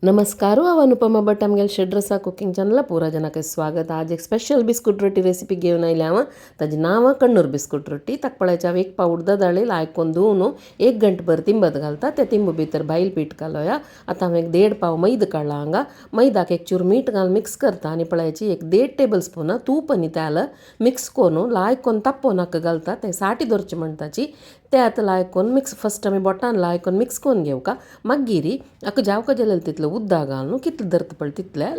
नमस्कार हो अनुपमा भट आमगेल शेड्रसा कुकिंग चॅनलला पुरा जनाक स्वागत. आज एक स्पेशल बिस्कुट रोटी रेसिपी घेऊन आयले हांव. ताजें नांव कण्णूर बिस्कुट रोटी. ताका पळयच्या एक पाव उडदा दाळी लायकोन धुवन 1 घंटे भर तिंबत घालता. त्या तिंब भितर भाईल पीठ घालूया. आतां हांवें 1.5 पाव मैद काडला हांगा. मैदाक एक चूर मीठ घालून मिक्स करता आनी पळयाची 1.5 टेबल स्पून तूप आनी तेल मिक्स करून लायकोन ताप्पोवन हाका घालता. ते साटी धरची म्हणटाची ते आतां लायकोन मिक्स फस्ट आमी बोटान लायकोन मिक्स करून घेवका. मागीर हाका जावका जाल्यार तितलें उद्दा घालून कितलें धरता पळय तितलें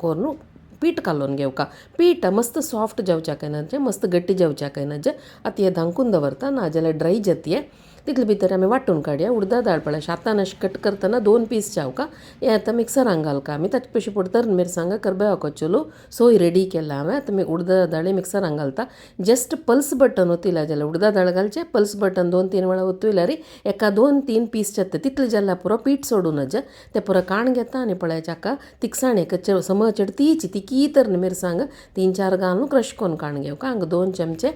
करून पीठ कालोवन घेवका. पीठ मस्त सॉफ्ट जावच्या कांयनाचें मस्त गट्टी जावच्या कांयनाचें. आतां हें धांकून दवरता नाजाल्यार ड्राय जातये. तितले भितर आमी वांटून काडया. उडदा दाळ पळय शातान अशें कट करतना 2 पीस चावका. हें आतां मिक्सरान घालका आमी. ताचे पयशे पडतर मिरसांगा करबेवा कच्चोलो सोय रेडी केला हांवें. आतां उडदा दाळी मिक्सरान घालता. जस्ट पल्स बटन ओतिल्या जाल्यार उडदा दाळ घालचें. पल्स बटन 2-3 वेळा ओतयल्यार एका 2-3 पीस जाता. तितलें जाल्यार पुरो पीठ सोडूनच तें पुरो काण घेता आनी पळयाच्या हाका तिकसाण एक सम चडतीची तिकी तर मिरसांग 3-4 घालून क्रश करून काण घेवका. हांगा 2 चमचे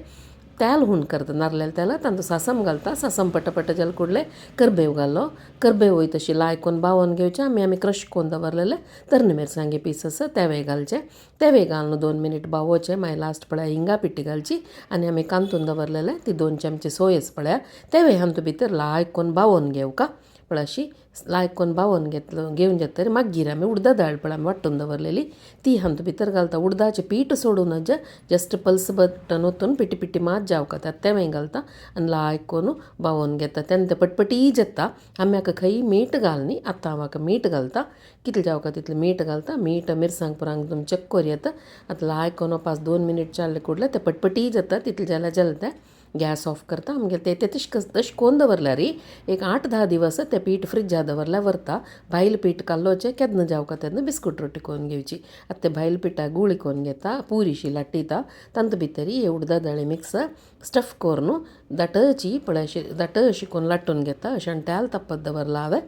तेल हुण करता नारळाचें तेल. तांतूं सासम घालता. सासम पटपट जालें कुडलें करबेव घालो. करबेव तशी लायकोन बावोन घेवचें. आमी क्रश करून दवरलेले तर्ण मिरसांगे पीसस तेवे घालचे. तेवे घालून 2 मिनीट बावोवचें. मागीर लास्ट पळया हिंगा पिट्टी घालची आनी आमी कांतून दवरलेले ती 2 चमचे सोयस पळया तेवे हातूं भितर लायकोन बावोन घेवका. पळय अशी लायकोन बावोन घेवन जातकीर मागीर आमी उडदा दाळ पळय आमी वांटून दवरलेली ती हातूं भितर घालता. उडदाचें पीठ सोडूनच जस्ट पल्स बटन ओतून पिटी पिटी मात जावका त्यात तेवें घालता आनी लायकोन बावोन घेता. तेन्ना तें पटपटी जाता. आमी हाका खंय मीठ घाल न्ही. आतां हांव हाका मीठ घालता. कितलें जावका तितलें मीठ घालता. मीठ मिरसांग पुरांक तुमी चेक करूं येता. आतां लायकोन 5-2 मिनीट जालें कुडलें तें पटपटी जाता. तितलें जाल्यार तें गॅस ऑफ करता. आमगे ते तशें करून दवरल्यार एक 8-10 दिवस तें पीठ फ्रिज्जा दवरल्यार व्हरता. भायल पीठ काडलोचें केन्ना जावका तेन्ना बिस्कुट रोटी करून घेवची. आतां ते भायल पिठाक गुळी करून घेता पुरीशी लाट्टिता. तांतूं भितर ही उडदा दाळी मिक्स स्टफ करून दाटची पळय अशी दाट अशी करून लाट्टून घेता. अशें आनी तेल तापत दवरला हांवें.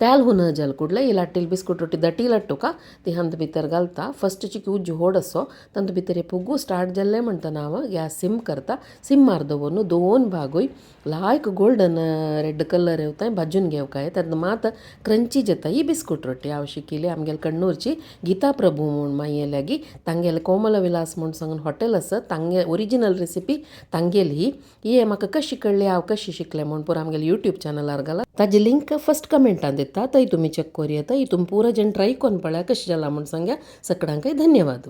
तेल हुन जालें कुडलें ही लाट्टिली बिस्कुट रोटी दाटी लाट्टुका ती हातूं भितर घालता. फस्टची उज्ज व्हड असो तांतूं भितर हे पुगू स्टार्ट जाल्लें म्हणटना हांव गॅस सिम करता. सिम्मार दवरून 2 भागूय लायक गोल्डन रेड कलर येवता भाजून घेवका. तेन्ना मात क्रंची जाता ही बिस्कुट रोटी. हांव शिकिली आमगेले कण्णूरची गीता प्रभू म्हूण मागीर लागी तांगेले कोमल विलास म्हूण सांगून हॉटेल आसा तांगे ओरिजिनल रेसिपी तांगेली ही म्हाका कशी कळ्ळी हांव कशी शिकलें म्हूण पुरो आमगेले यूट्यूब चॅनलार घाला. ताजी लिंक फस्ट कमेंटान दिता. थंय तुमी चेक करूं येता. हितून पुरो जण ट्राय करून पळया कशें जालां म्हूण सांगा. सगळ्यांक धन्यवाद.